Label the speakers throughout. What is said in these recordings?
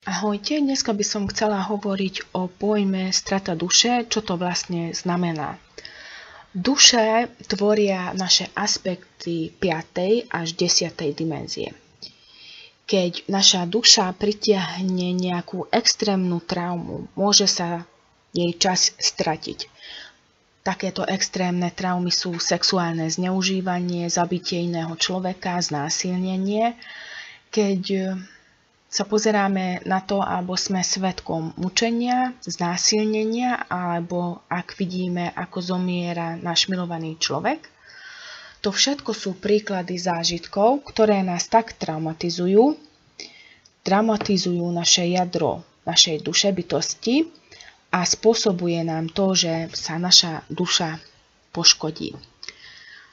Speaker 1: Ahojte, dneska by som chcela hovoriť o pojme strata duše, čo to vlastne znamená. Duše tvoria naše aspekty 5. až 10. dimenzie. Keď naša duša pritiahne nejakú extrémnu traumu, môže sa jej čas stratiť. Takéto extrémne traumy sú sexuálne zneužívanie, zabitie iného človeka, znásilnenie. Keď sa pozeráme na to, alebo sme svedkom mučenia, znásilnenia, alebo ak vidíme, ako zomiera náš milovaný človek. To všetko sú príklady zážitkov, ktoré nás tak traumatizujú naše jadro, našej duše, bytosti a spôsobuje nám to, že sa naša duša poškodí.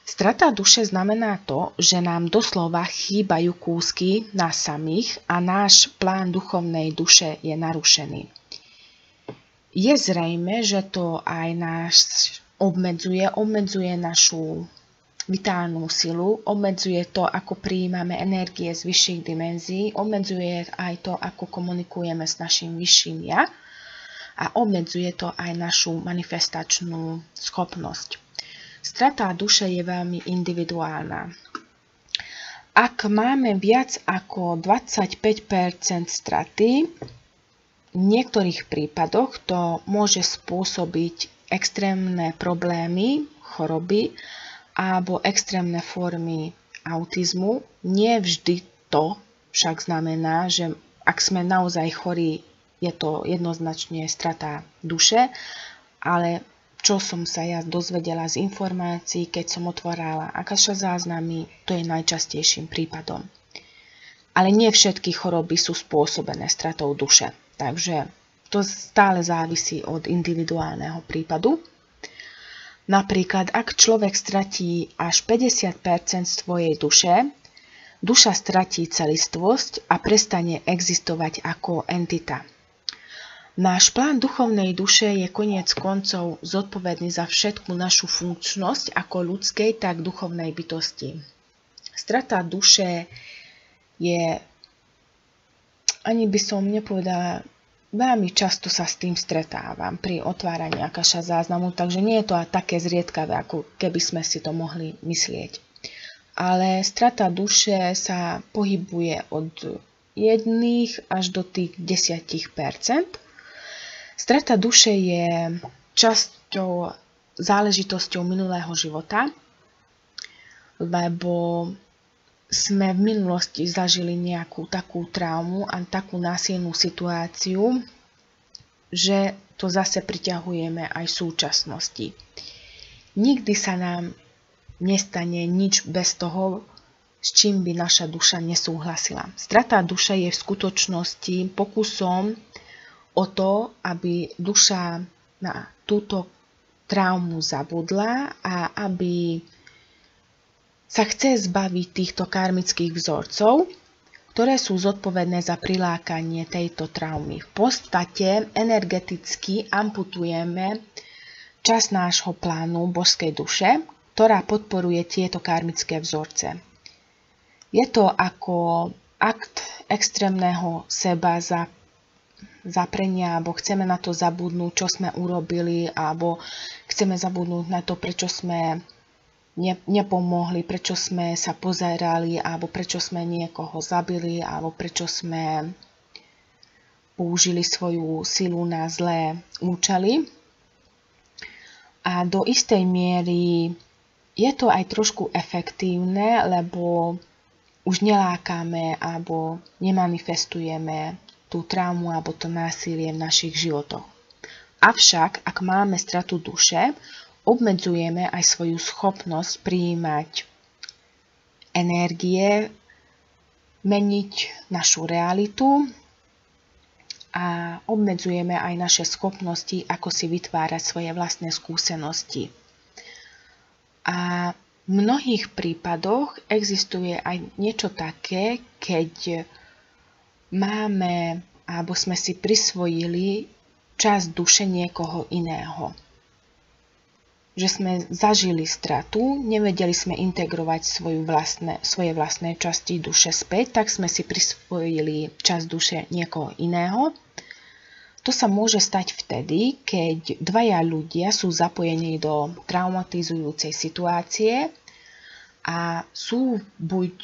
Speaker 1: Strata duše znamená to, že nám doslova chýbajú kúsky nás samých a náš plán duchovnej duše je narušený. Je zrejme, že to aj nás obmedzuje našu vitálnu silu, obmedzuje to, ako prijímame energie z vyšších dimenzií, obmedzuje aj to, ako komunikujeme s našim vyšším ja a obmedzuje to aj našu manifestačnú schopnosť. Strata duše je veľmi individuálna. Ak máme viac ako 25% straty, v niektorých prípadoch to môže spôsobiť extrémne problémy, choroby alebo extrémne formy autizmu. Nie vždy to však znamená, že ak sme naozaj chorí, je to jednoznačne strata duše, ale čo som sa ja dozvedela z informácií, keď som otvárala Akasha záznamy, to je najčastejším prípadom. Ale nie všetky choroby sú spôsobené stratou duše, takže to stále závisí od individuálneho prípadu. Napríklad, ak človek stratí až 50% svojej duše, duša stratí celistvosť a prestane existovať ako entita. Náš plán duchovnej duše je koniec koncov zodpovedný za všetku našu funkčnosť ako ľudskej, tak duchovnej bytosti. Strata duše je, ani by som nepovedala, veľmi často sa s tým stretávam pri otváraní Akasha záznamu, takže nie je to také zriedkavé, ako keby sme si to mohli myslieť. Ale strata duše sa pohybuje od 1 až do tých 10%. Strata duše je časťou, záležitosťou minulého života, lebo sme v minulosti zažili nejakú takú traumu a takú násilnú situáciu, že to zase priťahujeme aj v súčasnosti. Nikdy sa nám nestane nič bez toho, s čím by naša duša nesúhlasila. Strata duše je v skutočnosti pokusom o to, aby duša na túto traumu zabudla a aby sa chce zbaviť týchto karmických vzorcov, ktoré sú zodpovedné za prilákanie tejto traumy. V podstate energeticky amputujeme časť nášho plánu božskej duše, ktorá podporuje tieto karmické vzorce. Je to ako akt extrémneho seba zaprenia, alebo chceme na to zabudnúť, čo sme urobili, alebo chceme zabudnúť na to, prečo sme nepomohli, prečo sme sa pozerali, alebo prečo sme niekoho zabili, alebo prečo sme použili svoju silu na zlé účely. A do istej miery je to aj trošku efektívne, lebo už nelákame alebo nemanifestujeme tú traumu alebo to násilie v našich životoch. Avšak, ak máme stratu duše, obmedzujeme aj svoju schopnosť prijímať energie, meniť našu realitu a obmedzujeme aj naše schopnosti, ako si vytvárať svoje vlastné skúsenosti. A v mnohých prípadoch existuje aj niečo také, keď máme, alebo sme si prisvojili časť duše niekoho iného. že sme zažili stratu, nevedeli sme integrovať svoje vlastné časti duše späť, tak sme si prisvojili časť duše niekoho iného. To sa môže stať vtedy, keď dvaja ľudia sú zapojení do traumatizujúcej situácie a sú buď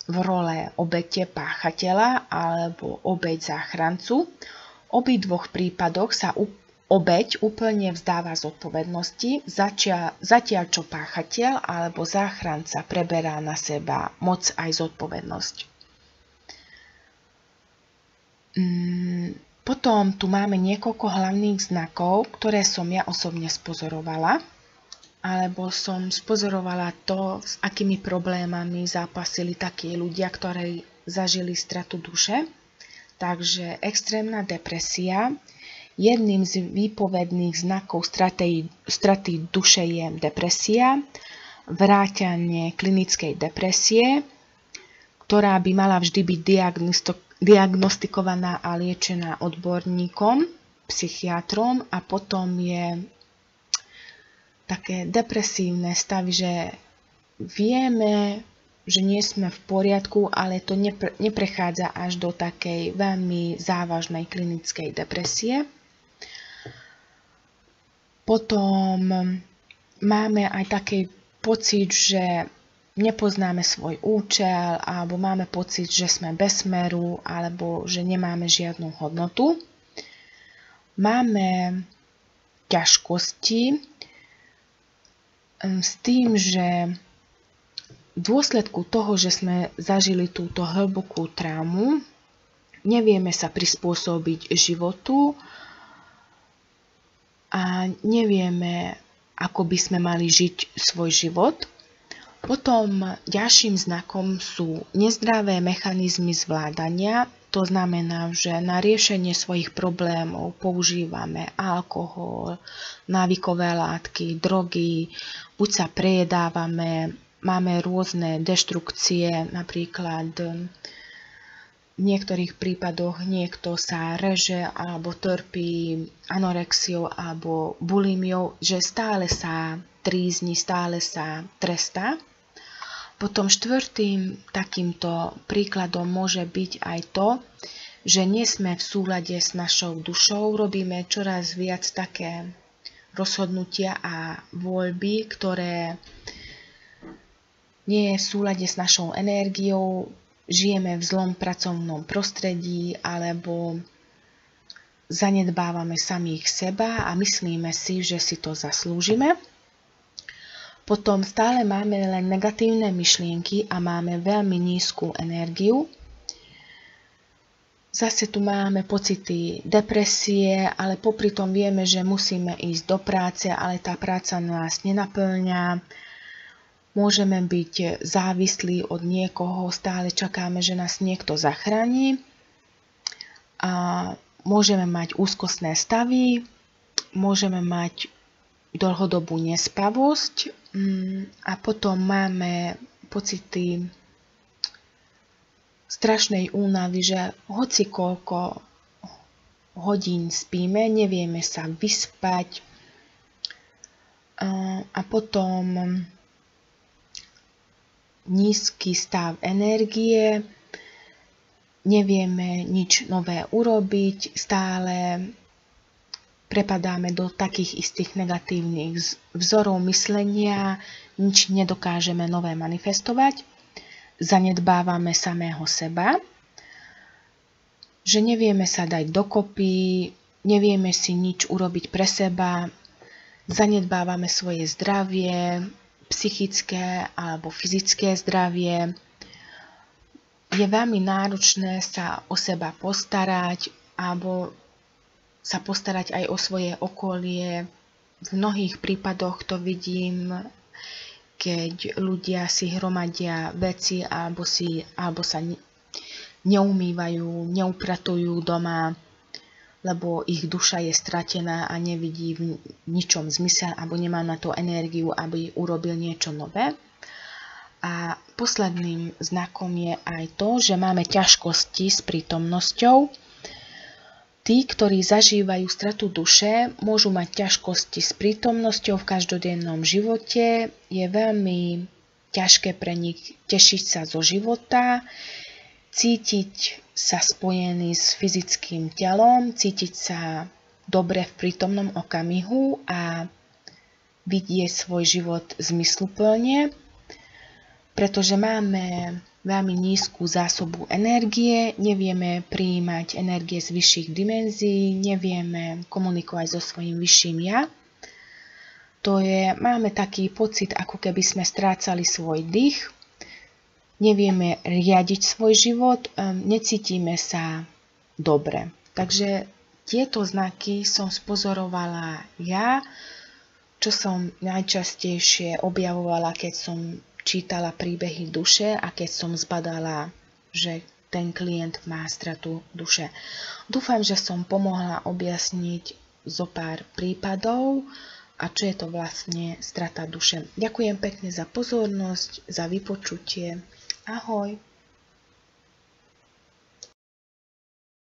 Speaker 1: v role obete páchateľa alebo obeť záchrancu. V obidvoch prípadoch sa obeť úplne vzdáva zodpovednosti, zatiaľ čo páchateľ alebo záchranca preberá na seba moc aj zodpovednosť. Potom tu máme niekoľko hlavných znakov, ktoré som ja osobne spozorovala, alebo som spozorovala to, s akými problémami zápasili takí ľudia, ktorí zažili stratu duše. Takže extrémna depresia. Jedným z výpovedných znakov straty duše je depresia, vrátanie klinickej depresie, ktorá by mala vždy byť diagnostikovaná a liečená odborníkom, psychiatrom, a potom je také depresívne stavy, že vieme, že nie sme v poriadku, ale to neprechádza až do takej veľmi závažnej klinickej depresie. Potom máme aj taký pocit, že nepoznáme svoj účel, alebo máme pocit, že sme bez smeru, alebo že nemáme žiadnu hodnotu. Máme ťažkosti s tým, že v dôsledku toho, že sme zažili túto hlbokú traumu, nevieme sa prispôsobiť životu a nevieme, ako by sme mali žiť svoj život. Potom ďalším znakom sú nezdravé mechanizmy zvládania. To znamená, že na riešenie svojich problémov používame alkohol, návykové látky, drogy, buď sa prejedávame, máme rôzne deštrukcie, napríklad v niektorých prípadoch niekto sa reže alebo trpí anorexiou alebo bulimiou, že stále sa trízni, stále sa trestá. Potom štvrtým takýmto príkladom môže byť aj to, že nie sme v súlade s našou dušou, robíme čoraz viac také rozhodnutia a voľby, ktoré nie je v súlade s našou energiou, žijeme v zlom pracovnom prostredí alebo zanedbávame samých seba a myslíme si, že si to zaslúžime. Potom stále máme len negatívne myšlienky a máme veľmi nízku energiu. Zase tu máme pocity depresie, ale popri tom vieme, že musíme ísť do práce, ale tá práca nás nenapĺňa. Môžeme byť závislí od niekoho, stále čakáme, že nás niekto zachráni. A môžeme mať úzkostné stavy, môžeme mať dlhodobú nespavosť a potom máme pocity strašnej únavy, že hoci koľko hodín spíme, nevieme sa vyspať a potom nízky stav energie, nevieme nič nové urobiť, stále prepadáme do takých istých negatívnych vzorov myslenia, nič nedokážeme nové manifestovať, zanedbávame samého seba, že nevieme sa dať dokopy, nevieme si nič urobiť pre seba, zanedbávame svoje zdravie, psychické alebo fyzické zdravie. Je veľmi náročné sa o seba postarať alebo sa postarať aj o svoje okolie. V mnohých prípadoch to vidím, keď ľudia si hromadia veci alebo sa neumývajú, neupratujú doma, lebo ich duša je stratená a nevidí v ničom zmysel alebo nemá na to energiu, aby urobil niečo nové. A posledným znakom je aj to, že máme ťažkosti s prítomnosťou. Tí, ktorí zažívajú stratu duše, môžu mať ťažkosti s prítomnosťou v každodennom živote. Je veľmi ťažké pre nich tešiť sa zo života, cítiť sa spojený s fyzickým telom, cítiť sa dobre v prítomnom okamihu a vidieť svoj život zmysluplne, pretože máme veľmi nízku zásobu energie, nevieme prijímať energie z vyšších dimenzií, nevieme komunikovať so svojím vyšším ja. Máme taký pocit, ako keby sme strácali svoj dých, nevieme riadiť svoj život, necítime sa dobre. Takže tieto znaky som spozorovala ja, čo som najčastejšie objavovala, keď som čítala príbehy duše a keď som zbadala, že ten klient má stratu duše. Dúfam, že som pomohla objasniť zo pár prípadov a čo je to vlastne strata duše. Ďakujem pekne za pozornosť, za vypočutie. Ahoj!